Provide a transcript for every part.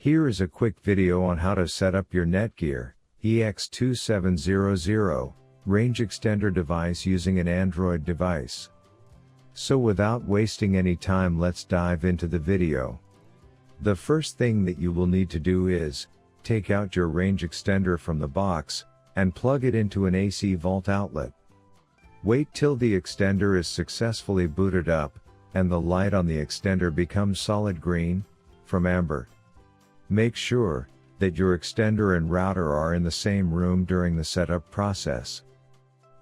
Here is a quick video on how to set up your Netgear EX2700 Range Extender device using an Android device. So without wasting any time, let's dive into the video. The first thing that you will need to do is take out your range extender from the box and plug it into an AC volt outlet. Wait till the extender is successfully booted up and the light on the extender becomes solid green from amber. Make sure that your extender and router are in the same room during the setup process.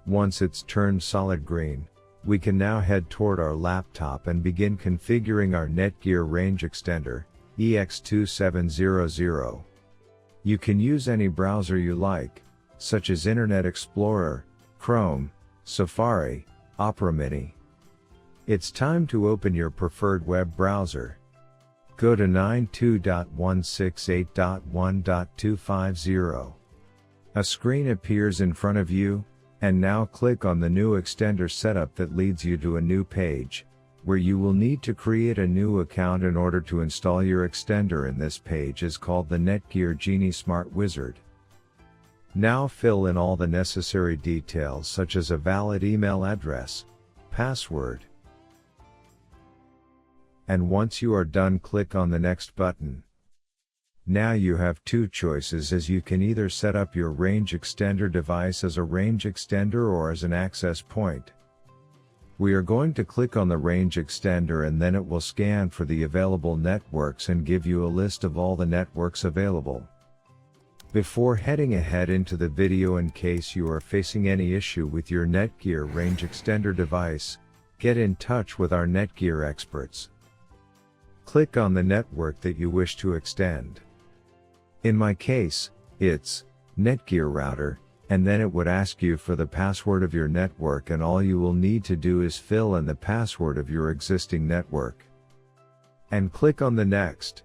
Once it's turned solid green, we can now head toward our laptop and begin configuring our Netgear range extender EX2700. You can use any browser you like, such as Internet Explorer, Chrome, Safari, Opera Mini. It's time to open your preferred web browser. Go to 92.168.1.250. A screen appears in front of you, and now click on the new extender setup that leads you to a new page, where you will need to create a new account in order to install your extender. In this page is called the Netgear Genie Smart Wizard. Now fill in all the necessary details such as a valid email address, password. And once you are done, click on the next button. Now you have two choices, as you can either set up your range extender device as a range extender or as an access point. We are going to click on the range extender and then it will scan for the available networks and give you a list of all the networks available. Before heading ahead into the video, in case you are facing any issue with your Netgear range extender device, get in touch with our Netgear experts. Click on the network that you wish to extend. In my case, it's Netgear router, and then it would ask you for the password of your network, and all you will need to do is fill in the password of your existing network. And click on the next.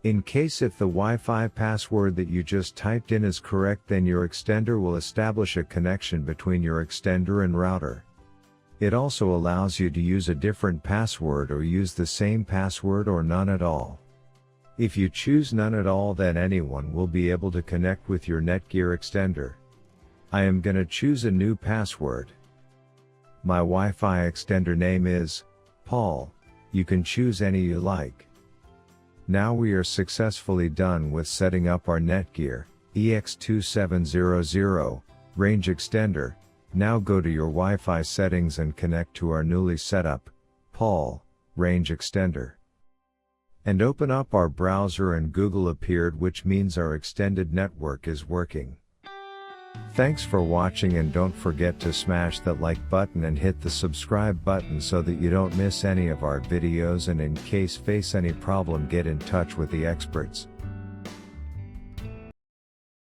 In case if the Wi-Fi password that you just typed in is correct, then your extender will establish a connection between your extender and router. It also allows you to use a different password or use the same password or none at all. If you choose none at all, then anyone will be able to connect with your Netgear extender. I am gonna choose a new password. My Wi-Fi extender name is Paul. You can choose any you like. Now we are successfully done with setting up our Netgear EX2700 range extender. Now go to your Wi-Fi settings and connect to our newly set up Paul range extender. And open up our browser, and Google appeared, which means our extended network is working. Thanks for watching, and don't forget to smash that like button and hit the subscribe button so that you don't miss any of our videos, and in case face any problem, get in touch with the experts.